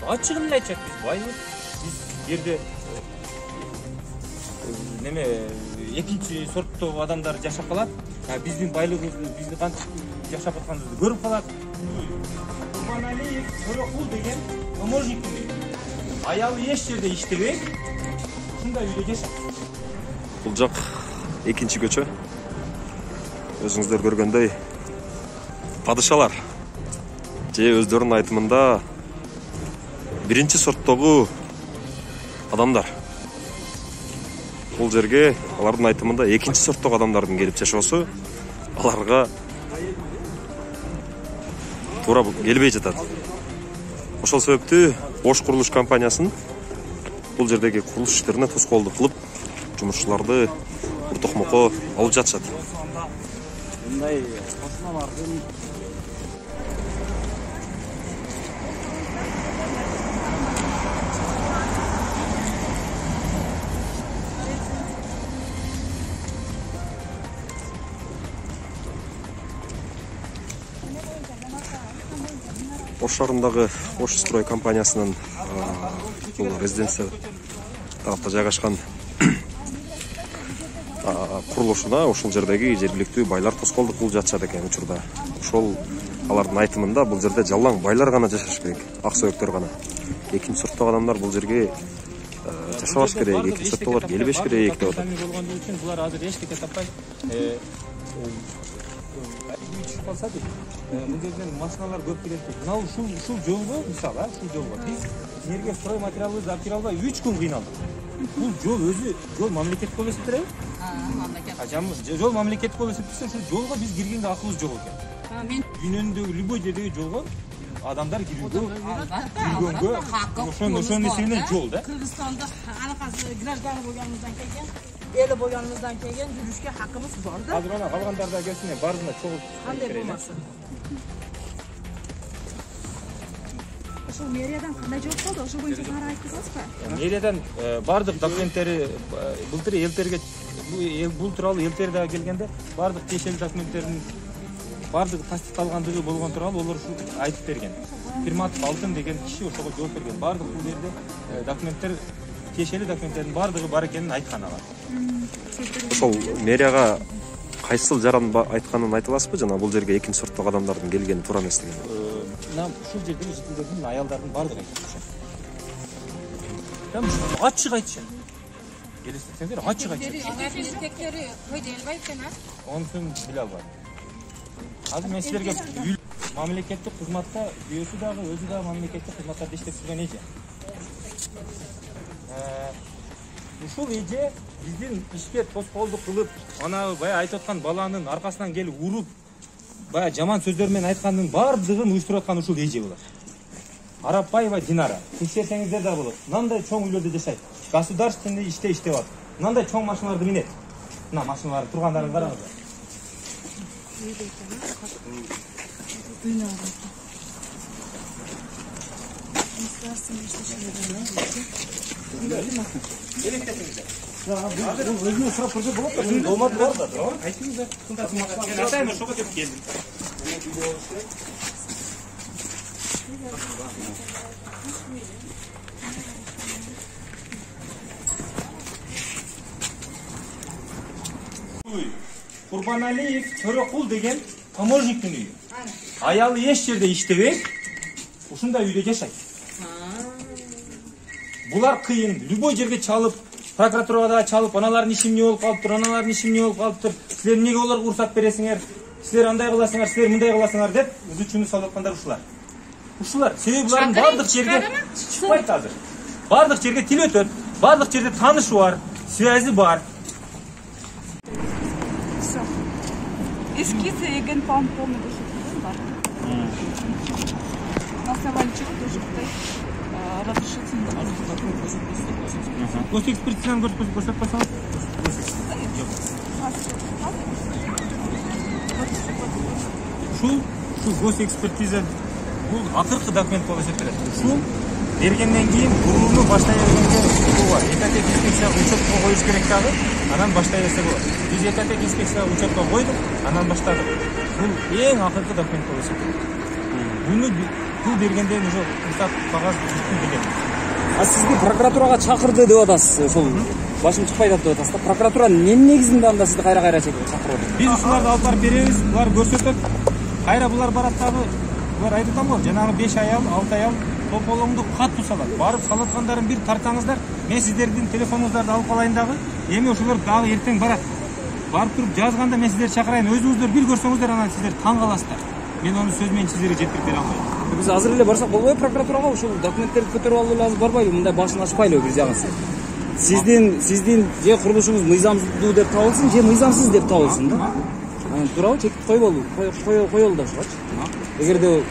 Açыгын эле айтышат, биз байбыз. Биз бу жерде неме экинчи сорттогу адамдар жашап калат. Биздин байлыгыбызды, биздин кантип жашап атканыбызды көрүп калат. Курбаналиев Төрөкул деген помощниктин аялы эч жерде иштебей, ушундай үйдө жашайт. Бул жак экинчи көчө. Өзүңүздөр көргөндөй падышалар же өздөрүнүн айтымында биринчи сорттогу адамдар. Бул жерге алардын айтымында экинчи сорттогу адамдардын келип жашоосу аларга туура келбей жатат. Ошол себептүү Ош курулуш компаниясынын бул жердеги курулуш иштерине тоскоолдук кылып, жумушчуларды уртокмокко алып жатышат. Мындай кошуналардын Ош шаарындагы Ош строй компаниясынын бул резиденция тарапта жайгашкан курулушуна ошол жердеги жергиликтүү байлар тоскоолдук кылып жатышат экен учурда. Ошол алардын айтымында бул жерде жалаң байлар гана жашаш керек, ак сөйөктөр гана. Экинчи сорттогу адамдар бул жерге жашабаш керек, экинчи сорттогулар келбеш керек деп атат. Болгондугу үчүн булар азыр эчтеке таппай калса дейт. Бул жерден машиналар көп келет. Мына ушул жолго, мисалы, ушул жолго биз жерге строй материалыбызды алып кире албай 3 күн кыйналдык. Бул жол өзү жол мамлекет болуп эсептелеби? Мамлекет. Жол мамлекет болуп эсептелсе, ушул жолго биз киргенге акыбыз жок экен. Мен дүйнөнүндөгү любой жердеги жолго адамдар киргөнгө ошонун эсебинен жол да. Кыргызстанда анакасы гражданы болгонубуздан келген, эли болгонубуздан келген жүрүшкө хакыбыз бар да. Азыр ана калгандар да келсин, баарына чогулуп кандай болмасын. Ошол мэриядан кандай жооп болду? Ошол боюнча баары айтып атасызбы? Мэриядан бардык документтери былтыр элтерге бул тууралуу элтер дагы келгенде бардык тиешелүү документтердин бардыгы тастыкталгандыгы болгон тууралуу олар ушу айтып берген. Фирматов Алтын деген киши ошого жооп берген. Бардык бул жерде документтер, тиешелүү документтердин бардыгы бар экенин айткан алар. Ошол мэрияга кайсыл жаран айтканын айта аласызбы? Жана бул жерге экинчи сорттогу адамдардын келгени туура эмес деген. Мына ушул жердеги жителдердин аялдардын бардыгы айтышат. Там ачык айтышат. Келесиңер ачык айтышат. Эркектери койдо элбайт экен, Онусун биле албайм. Азыр мен силерге мамлекеттик кызматта өзү дагы мамлекеттик кызматтарда иштеп жүргөн эже. Ушул эже биздин ишке тоскоолдук кылып, ана бая айтып аткан баланын аркасынан келип уруп, бая жаман сөздөр менен айткандын бардыгын уюштуруп аткан ушул эже булар. Арапбаева Динара. Текшерсеңиздер да болот. Мындай чоң үйлөрдө жашайт. Государственный иште иштеп атат. Мындай чоң машиналарды минет. Мына машиналар тургандарын караңыздар. өзүнө сурап көрсө болот да. Болмады да. Айтыңыздар. Мен атайын ошого деп келдим. Курбаналиев Төрөкул деген помощниктин үйү. Аялы эч жерде иштебей, ушундай үйдө жашайт. Булар кыйын, любой жерге чалып, прокуратурага да чалып, аналардын иши эмне болуп калыптыр, аналардын иши эмне болуп калыптыр. Силер эмнеге оларга уруксат бересиңер? Силер андай кыласыңар, силер мындай кыласыңар деп үзүчүнү салып аткандар ушулар. Ушулар себеби булардын бардык жерге чыкпайт азыр. Бардык жерге тил өтөт, бардык жерде таанышы бар, связи бар. Эскиз еген полный дошук бар. На основании чего тоже разрешительно. Госэкспертизаны көрсөтпөсөң? Ушул госэкспертиза бул акыркы документ болуп эсептелет. Ушул бергенден кийин буруну баштай бергенде бар. Экотек инспекцияга учетко коюш керек дагы, анан баштай берсе болот. Биз экотек инспекцияга учетко койдук, анан баштадык. Бул эң акыркы документ болуп эсептелет. Буну пул бергенде уже рұқсат қағаз бүткүл деген. А сизди прокуратурага чакырды деп атасыз. Ошол башым чыкпай деп атасыз да. Прокуратура эмне негизинде анда сизди кайра чакырып атат? Биз ушуларды алып барып беребиз, булар көрсөтөт. Кайра булар барат дагы. Булар айтып атам го, жанагы 5 аял, 6 аял тополоңду катуу салат. Барып салаткандарын бир тартаңыздар. Мен сиздердин телефонуңуздарды алып калайын дагы. Эми ошолор дагы эртең барат. Барып туруп жазганда мен сиздерди чакырайын. Өзүңүздөр бир көрсөңүздөр анан сиздер таң каласыздар. Мен оны сөз менен сиздерге жеткирип бере албайм. Биз азыр эле барсак болбойбу прокуратурага? Ушул документтерди көтөрүп алып эле азыр барбайбы? Мындай башын ачпайлыбы бир жагын? Сиздин же курулушуңуз мыйзамдуу деп табылсын, же мыйзамсыз деп табылсын да. Туурабы? Чекит койболду. Коелу да ушулачы. Эгерде